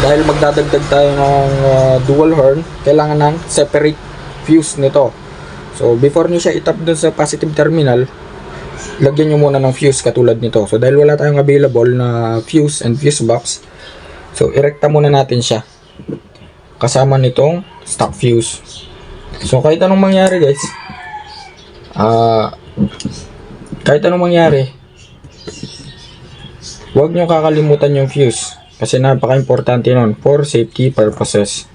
dahil magdadagdag tayo ng dual horn, kailangan ng separate fuse nito. So before nyo siya itap dun sa positive terminal, lagyan nyo muna ng fuse katulad nito. So dahil wala tayong available na fuse and fuse box, so irekta muna natin siya kasama nitong stock fuse. So kahit anong mangyari guys, huwag nyo kakalimutan yung fuse kasi napaka-importante nun for safety purposes.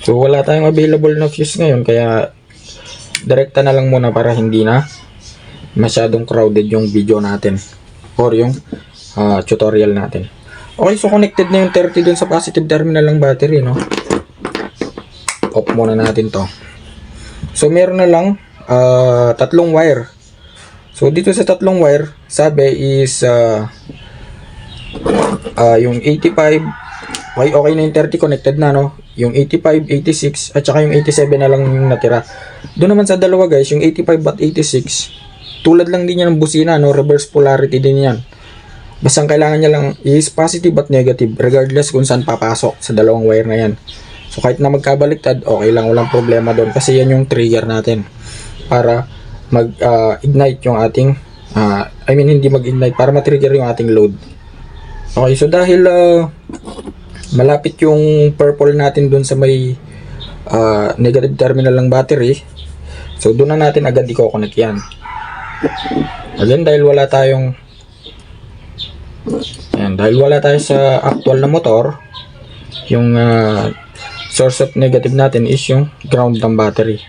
So wala tayong available na fuse ngayon, kaya direkta na lang muna para hindi na masyadong crowded yung video natin or yung tutorial natin. Okay, so connected na yung 30 dun sa positive terminal ng battery, no? Off muna natin to. So meron na lang tatlong wire. So dito sa tatlong wire, sabi is yung 85, okay na yung 30 connected na, no? Yung 85, 86 at saka yung 87 na lang yung natira. Doon naman sa dalawa guys, yung 85 at 86, tulad lang din yan ng busina, no? Reverse polarity din yan. Basta ang kailangan niya lang is positive at negative regardless kung saan papasok sa dalawang wire na yan. So kahit na magkabaliktad, okay lang, walang problema doon kasi yan yung trigger natin para mag-ignite yung ating hindi mag-ignite, para ma-trigger yung ating load. Okay, so dahil malapit yung purple natin dun sa may negative terminal ng battery, so doon na natin agad i-connect yan. Again, dahil wala tayo sa actual na motor, yung source of negative natin is yung ground ng battery.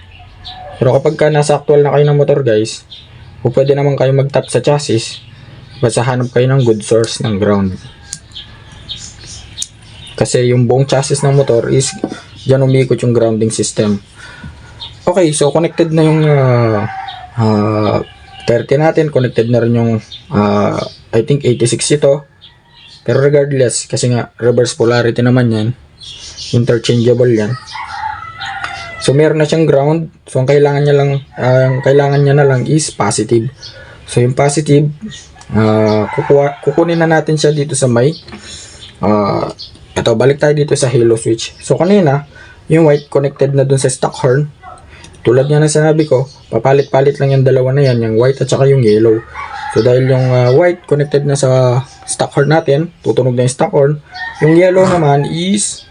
Pero kapag nasa actual na kayo ng motor guys, pwede naman kayo mag-tap sa chassis, basta hanap kayo ng good source ng ground. Kasi yung buong chassis ng motor is dyan umiikot yung grounding system. Okay, so connected na yung 30 natin, connected na rin yung I think 86 ito. Pero regardless, kasi nga reverse polarity naman yan, interchangeable yan. So meron na siyang ground. So ang kailangan niya na lang is positive. So yung positive, kukunin na natin siya dito sa may ito, balik tayo dito sa halo switch. So kanina, yung white connected na dun sa stock horn. Tulad nga na sinabi ko, papalit-palit lang yung dalawa na yan, yung white at saka yung yellow. So dahil yung white connected na sa stock horn natin, tutunog na yung stock horn. Yung yellow naman is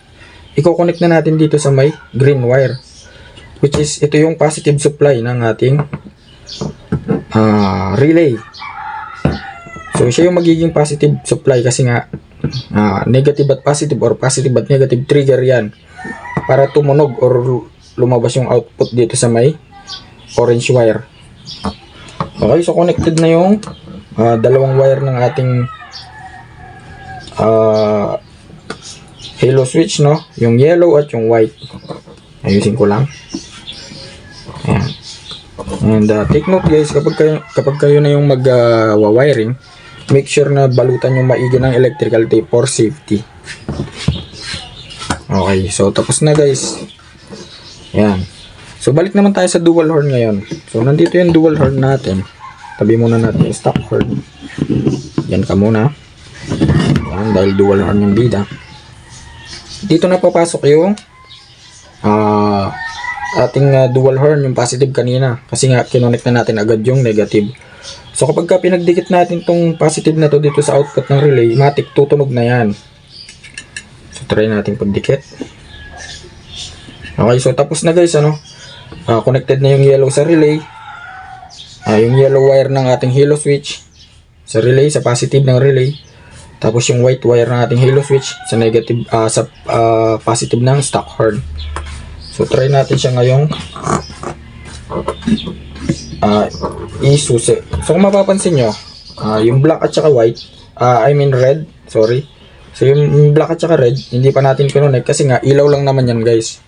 i-connect na natin dito sa may green wire, which is ito yung positive supply ng ating relay. So siya yung magiging positive supply kasi nga negative at positive or positive at negative trigger yan para tumunog or lumabas yung output dito sa may orange wire. Okay, so connected na yung dalawang wire ng ating halo switch, no? Yung yellow at yung white. Ayusin ko lang. Ayan. And take note guys, kapag kayo na yung mag-wiring, make sure na balutan yung maigi ng electrical tape for safety. Okay, so tapos na guys. Ayan. So balik naman tayo sa dual horn ngayon. So nandito yung dual horn natin. Tabi muna natin yung stock horn. Yan ka muna. Ayan, dahil dual horn yung bida. Dito na papasok yung ating dual horn, yung positive kanina. Kasi nga kinonect na natin agad yung negative. So kapag pinagdikit natin tong positive na to dito sa output ng relay, matik tutunog na yan. So try natin pagdikit. Okay, so tapos na guys, connected na yung yellow sa relay. Yung yellow wire ng ating halo switch sa relay, sa positive ng relay. Tapos yung white wire ng ating halo switch sa negative, sa positive ng stock horn. So try natin siya ngayong isusi. So kung mapapansin nyo, yung black at saka white, red, sorry. So yung black at saka red, hindi pa natin kinonect kasi nga ilaw lang naman yan guys.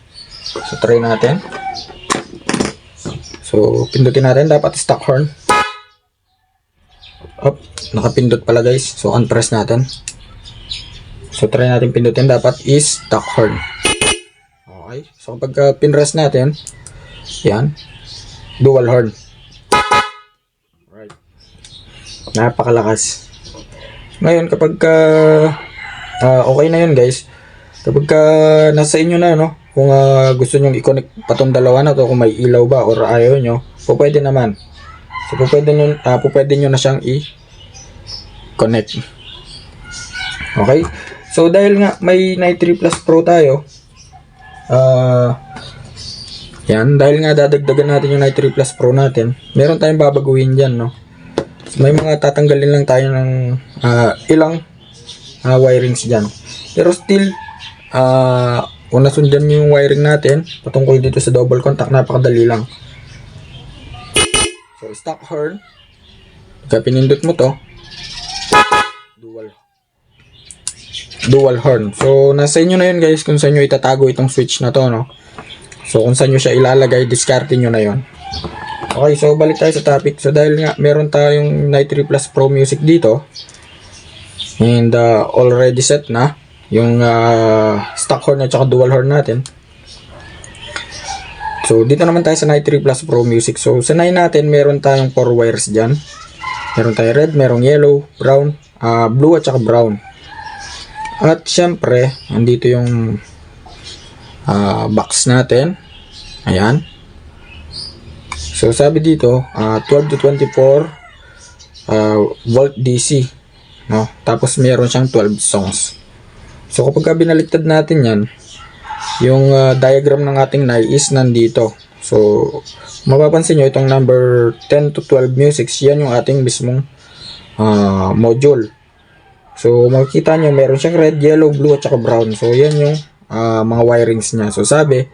So try natin. So pindutin natin, dapat stock horn. Up, nakapindot pala guys. So unpress natin. So try natin pindutin, dapat is stock horn. Okay, so kapag pinress natin, yan. dual horn. Right. Napakalakas. Ngayon, kapag okay na yun guys, kapag nasa inyo na, no, kung gusto nyo i-connect pa tong dalawa na to, kung may ilaw ba or ayaw nyo, pwede naman. So, pwede nyo na siyang i-connect. Okay? So, dahil nga may Night 3 Plus Pro tayo, yan, dahil nga dadagdagan natin yung Night 3 Plus Pro natin, meron tayong babaguhin dyan, no? So, may mga tatanggalin lang tayo ng ilang wirings dyan. Pero still, kung nasundan nyo yung wiring natin, patungkol dito sa double contact, napakadali lang. So, stock horn, pagka pinindot mo to, dual horn. So, nasa inyo na yun guys, kung saan nyo itatago itong switch na to, no? So, kung saan nyo siya ilalagay, discarte nyo na yun. Okay, so balik tayo sa topic. So, dahil nga meron tayong Night 3 Plus Pro Music dito, and already set na yung stock horn at saka dual horn natin. So, dito naman tayo sa Night 3 Plus Pro Music. So, sa 9 natin, meron tayong 4 wires dyan. Meron tayong red, merong yellow, brown, blue at saka brown. At syempre, andito yung box natin. Ayan. So, sabi dito, 12 to 24 volt DC. No? Tapos, meron siyang 12 songs. So, kapag binaliktad natin yan, yung diagram ng ating NAI is nandito. So, mapapansin nyo, itong number 10 to 12 musics, yan yung ating mismong module. So, makikita nyo, meron siyang red, yellow, blue, at saka brown. So, yan yung mga wirings niya. So, sabi,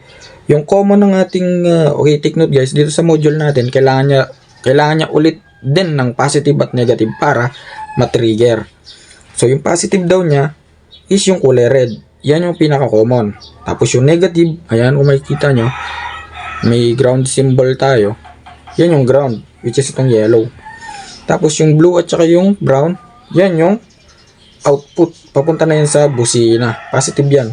yung common ng ating, okay, take note guys, dito sa module natin, kailangan niya ulit din ng positive at negative para matrigger. So, yung positive daw niya is yung kulay red. Yan yung pinaka-common. Tapos yung negative, ayan, kung makikita nyo, may ground symbol tayo. Yan yung ground, which is itong yellow. Tapos yung blue at saka yung brown, yan yung output. Papunta na yan sa busina. Positive yan.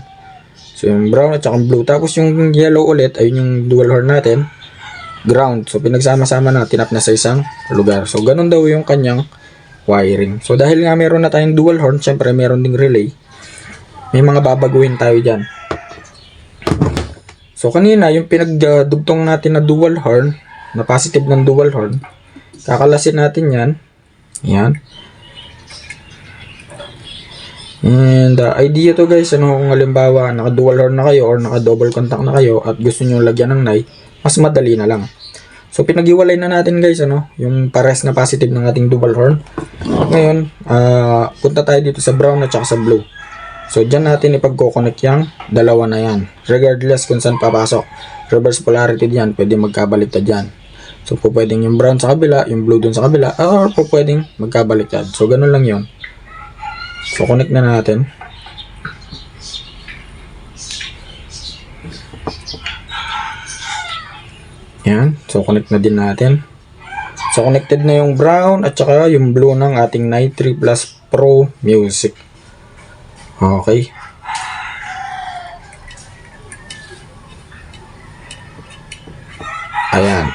So yung brown at saka blue. Tapos yung yellow ulit, ayun yung dual horn natin, ground. So pinagsama-sama na, tinap na sa isang lugar. So ganun daw yung kanyang wiring. So dahil nga meron na tayong dual horn, syempre meron ding relay. May mga babaguhin tayo dyan. So kanina, yung pinagdugtong natin na dual horn, na positive ng dual horn, kakalasin natin yan. Yan. And idea to guys, kung halimbawa naka dual horn na kayo or naka double contact na kayo at gusto nyo lagyan ng NAI, mas madali na lang. So pinag-iwalay na natin guys, yung pares na positive ng ating dual horn. Ngayon, punta tayo dito sa brown at saka sa blue. So dyan natin ipag-connect yung dalawa na yan, regardless kung saan papasok. Reverse polarity diyan, pwede magkabaliktad dyan. So po pwedeng yung brown sa kabila, yung blue dun sa kabila, or po pwedeng magkabaliktad. So ganun lang yon. So, connect na natin. Yan. So, connect na din natin. So, connected na yung brown at saka yung blue ng ating Night 3 Plus Pro Music. Okay. Ayan.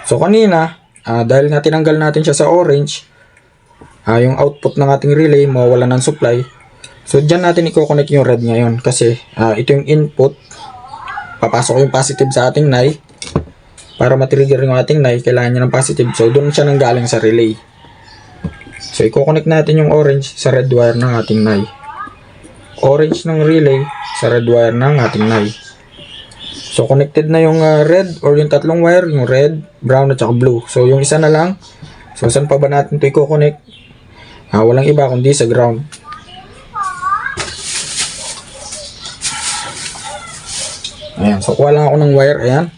So, kanina, dahil nga tinanggal natin siya sa orange, yung output ng ating relay mawawala ng supply. So dyan natin i-connect yung red ngayon kasi ito yung input, papasok yung positive sa ating NAI. Para matrigger yung ating NAI, kailangan niya ng positive, so doon siya nanggaling sa relay. So i-connect natin yung orange sa red wire ng ating NAI, orange ng relay sa red wire ng ating NAI. So connected na yung red or yung tatlong wire, yung red, brown at saka blue. So yung isa na lang, so saan pa ba natin ito i-connect? Walang iba kundi sa ground. Ayan, so kuha lang ako ng wire. Ayan.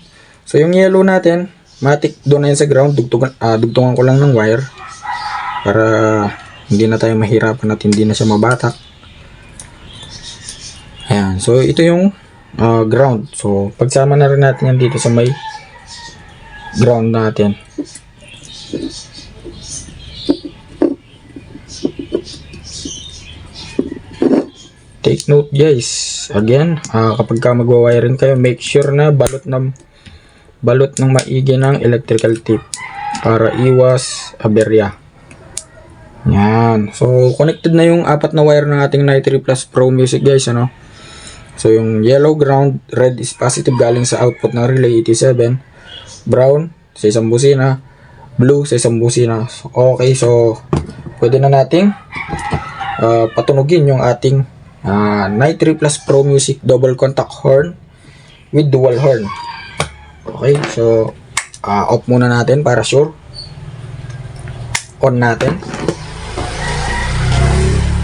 So yung yellow natin, matik doon na yan sa ground. Dugtungan ko lang ng wire para hindi na tayo mahirapan at hindi na siya mabatak. Ayan, so ito yung ground. So pagsama na rin natin yan dito sa may ground natin. Take note guys, again, kapag ka magwa-wiring kayo, make sure na balot ng maigi ng electrical tape para iwas aberya. Yan. So, connected na yung apat na wire ng ating 93 Plus Pro Music guys, ano. So, yung yellow ground, red is positive galing sa output ng relay 87, brown sa isang busina, blue sa isang busina. Okay, so pwede na nating patunugin yung ating 93 Plus Pro Music double contact horn with dual horn. Okay, so off muna natin para sure. On natin.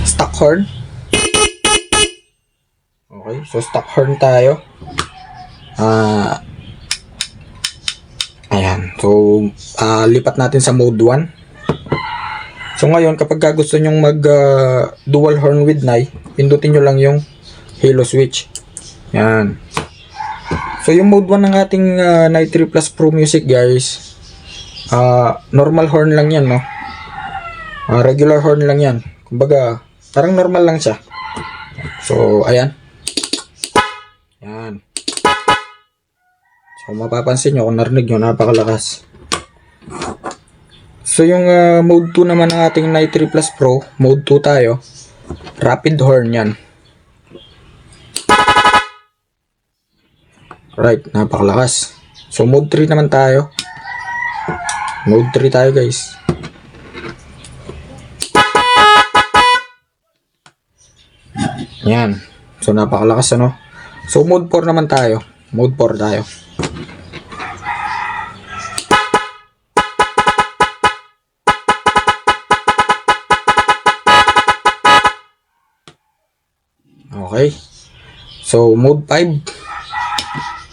Stock horn. Okay, so stock horn tayo. Ayan, so lipat natin sa mode 1. So ngayon, kapag gusto nyong mag dual horn with nai, pindutin nyo lang yung halo switch. Yan. So yung mode 1 ng ating 93 Plus Pro Music guys, normal horn lang yan, no? Regular horn lang yan. Kumbaga, parang normal lang siya. So ayan. Yan. So mapapansin nyo, kung narinig nyo, napakalakas. So yung mode 2 naman ng ating 93 Plus Pro, mode 2 tayo, rapid horn yan. Right, napakalakas. So mode 3 naman tayo. Mode 3 tayo guys. Yan. So napakalakas, ano. So mode 4 naman tayo. Mode 4 tayo. Okay. So mode 5.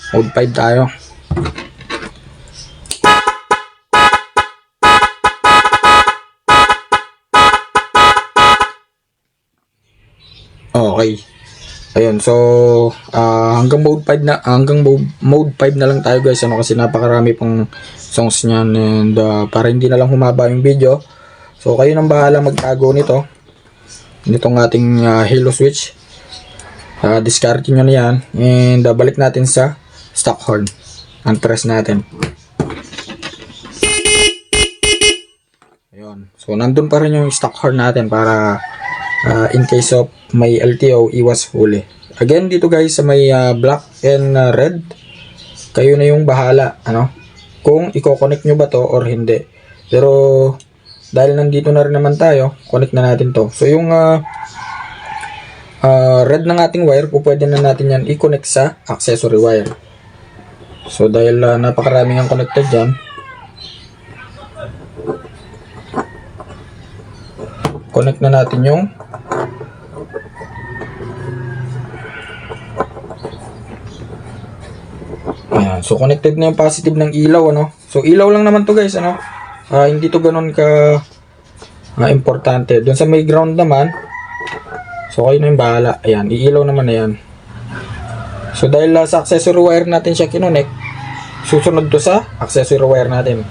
Mode 5 tayo. Okay. Ayun, so hanggang mode 5 na, mode 5 na lang tayo guys, ano, kasi napakarami pang songs niyan, and para hindi na lang humaba yung video. So kayo nang bahala magtago nitong ating halo switch. Discard nyo na yan, and balik natin sa stock horn. Ang-press natin. Ayun. So nandun pa rin yung stock horn natin para in case of may LTO, iwas huli. Again, dito guys sa may black and red, kayo na yung bahala, ano, kung i-connect nyo ba to or hindi. Pero dahil nandito na rin naman tayo, connect na natin to. So yung red ng ating wire, pwede na natin yan i-connect sa accessory wire. So dahil napakaraming ang connected dyan, connect na natin yung ayan. So connected na yung positive ng ilaw, ano. So ilaw lang naman to guys, ano. Hindi to ganun ka importante. Doon sa may ground naman, so kayo na yung bahala. Ayan, iilaw naman na yan. So dahil sa accessory wire natin siya kinonek, susunod to sa accessory wire natin.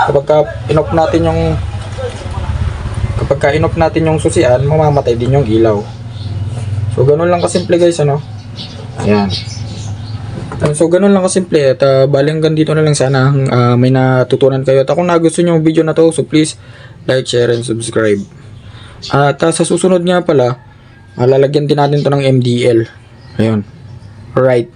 Kapag in-off natin yung susian, mamamatay din yung ilaw. So ganun lang kasimple guys, ano. Ayan. So ganun lang kasimple. At bali hanggang dito na lang, sana may natutunan kayo. At kung nagustuhan nyo yung video na to, so please like, share, and subscribe. At sa susunod nga pala, lalagyan din natin to ng MDL. Ayun. Right.